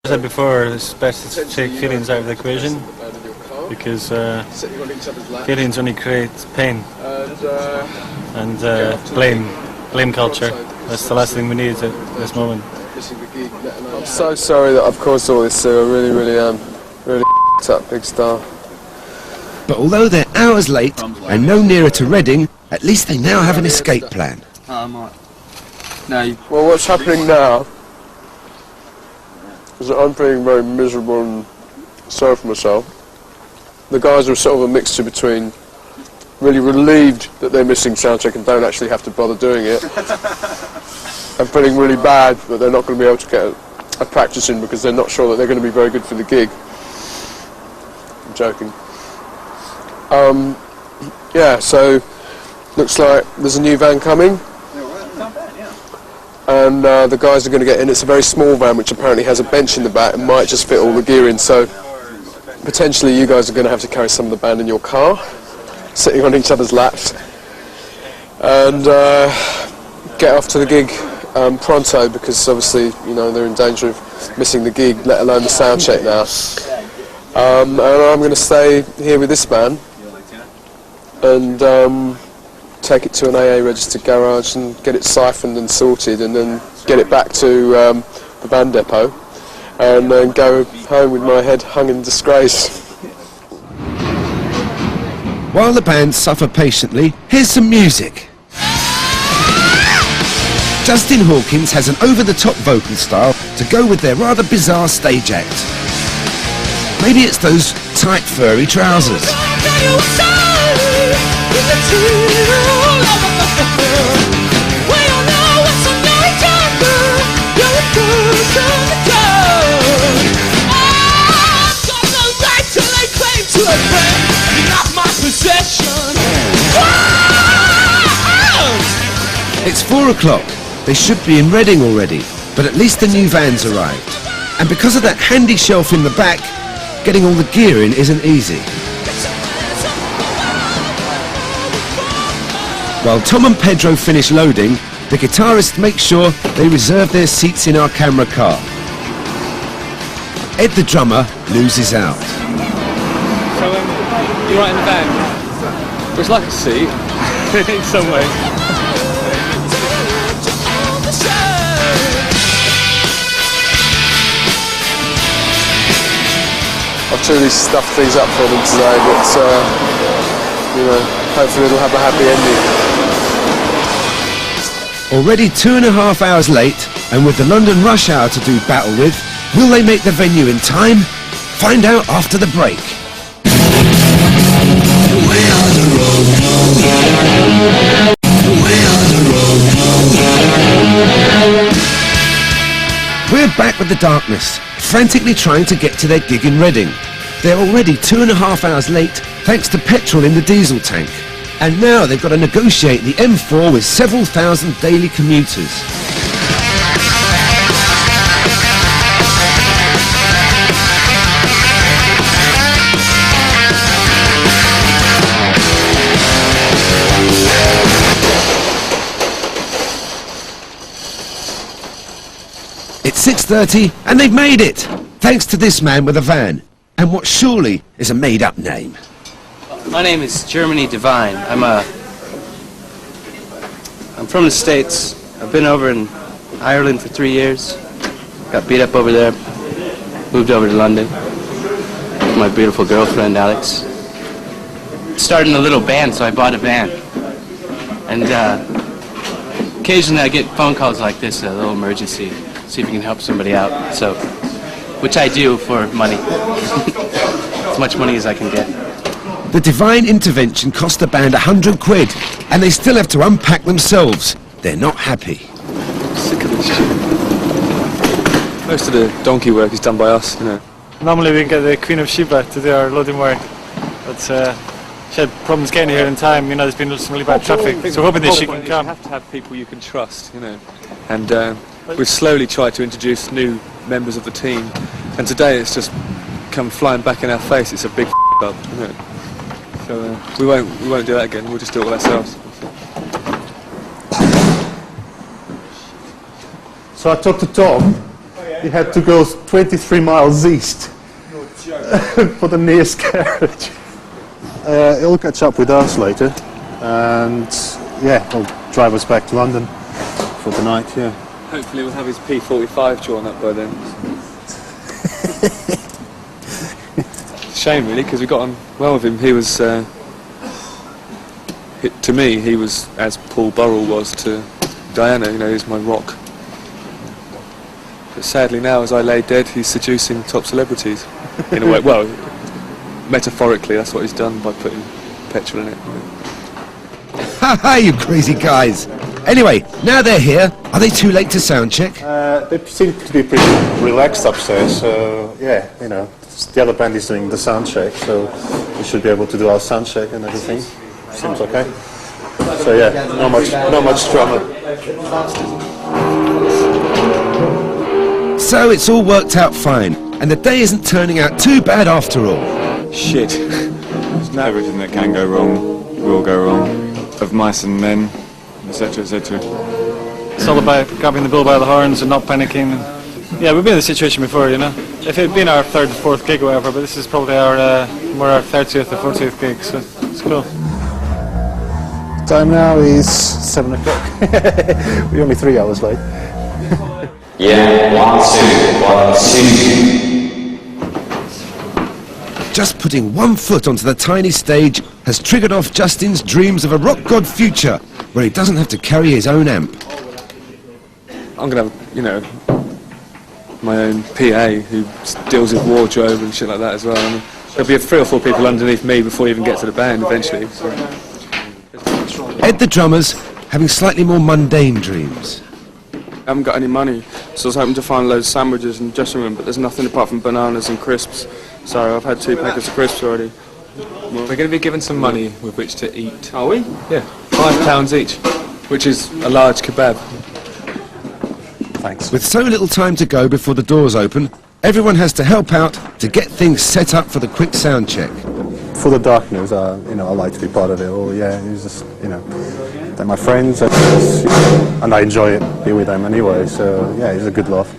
As I said before, it's best to take feelings out of the equation because feelings only create pain and blame culture. That's the last thing we need at this moment. I'm so sorry that I've caused all this, Sue. I really am. Really up, big star. But although they're hours late and no nearer to Reading, at least they now have an escape plan. Well, what's happening now is that I'm feeling very miserable and sorry for myself. The guys are sort of a mixture between really relieved that they're missing soundcheck and don't actually have to bother doing it, and feeling really bad that they're not going to be able to get a practice in because they're not sure that they're going to be very good for the gig. I'm joking. Yeah, so looks like there's a new van coming. And the guys are going to get in. It's a very small van which apparently has a bench in the back and might just fit all the gear in, so potentially you guys are going to have to carry some of the band in your car, sitting on each other's laps, and get off to the gig pronto, because obviously, you know, they're in danger of missing the gig, let alone the sound check now. And I'm going to stay here with this van and take it to an AA registered garage and get it siphoned and sorted, and then get it back to the van depot, and then go home with my head hung in disgrace. While the band suffer patiently, here's some music. Justin Hawkins has an over-the-top vocal style to go with their rather bizarre stage act. Maybe it's those tight furry trousers. It's 4 o'clock. They should be in Reading already, but at least the new van's arrived. And because of that handy shelf in the back, getting all the gear in isn't easy. While Tom and Pedro finish loading, the guitarist makes sure they reserve their seats in our camera car. Ed the drummer loses out. So you're right in the van? It's like a seat. In some ways. I've truly stuffed things up for them today, but you know, hopefully it'll have a happy ending. Already 2.5 hours late, and with the London rush hour to do battle with, will they make the venue in time? Find out after the break. We're back with the darkness, frantically trying to get to their gig in Reading. They're already 2.5 hours late, thanks to petrol in the diesel tank. And now they've got to negotiate the M4 with several thousand daily commuters. It's 6:30 and they've made it, thanks to this man with a van, and what surely is a made-up name. My name is Germany Divine. I'm from the States. I've been over in Ireland for 3 years. Got beat up over there. Moved over to London with my beautiful girlfriend, Alex. Started in a little band, so I bought a van. And occasionally I get phone calls like this, a little emergency. See if you can help somebody out. So, which I do for money. As much money as I can get. The divine intervention cost the band 100 quid, and they still have to unpack themselves. They're not happy. Sick of this shit. Most of the donkey work is done by us, you know. Normally we can get the Queen of Sheba to do our loading work, but she had problems getting here in time. You know, there's been some really bad traffic, so we're hoping that she can come. You have to have people you can trust, you know. And we've slowly tried to introduce new members of the team, and today it's just come flying back in our face. It's a big up, you know. So we won't do that again. We'll just do it all ourselves. So I talked to Tom. he had to go 23 miles east for the nearest carriage. He'll catch up with us later, and yeah, he'll drive us back to London for the night. Yeah. Hopefully, we'll have his P45 drawn up by then. Shame, really, because we got on well with him. He was, to me, he was as Paul Burrell was to Diana. You know, he was my rock. But sadly, now, as I lay dead, he's seducing top celebrities in a way. Well, metaphorically, that's what he's done by putting petrol in it. Ha ha, you crazy guys! Anyway, now they're here. Are they too late to sound check? They seem to be pretty relaxed upstairs, so yeah, you know, the other band is doing the sound check, so we should be able to do our sound check and everything. Seems okay. So yeah, not much drama. So it's all worked out fine, and the day isn't turning out too bad after all. Shit. Everything that can go wrong will go wrong. Of mice and men, etc., etc. It's all about grabbing the bull by the horns and not panicking. And yeah, we've been in this situation before, you know. If it had been our third or fourth gig or whatever, but this is probably our 30th or 40th gig, so it's cool. Time now is 7 o'clock. We're only 3 hours late. Yeah, 1, 2, 1, 2. Just putting one foot onto the tiny stage has triggered off Justin's dreams of a rock god future, where he doesn't have to carry his own amp. I'm going to have, you know, my own PA who deals with wardrobe and shit like that as well. I mean, there'll be 3 or 4 people underneath me before you even get to the band eventually. So. Ed the drummer's having slightly more mundane dreams. I haven't got any money, so I was hoping to find loads of sandwiches in the dressing room, but there's nothing apart from bananas and crisps. So I've had 2 packets of crisps already. We're going to be given some money with which to eat. Are we? Yeah, £5 each, which is a large kebab. Thanks. With so little time to go before the doors open, everyone has to help out to get things set up for the quick sound check. For the darkness, you know, I like to be part of it all. Yeah, it's just, you know, they're my friends, and I enjoy it, be with them anyway. So yeah, it's a good laugh.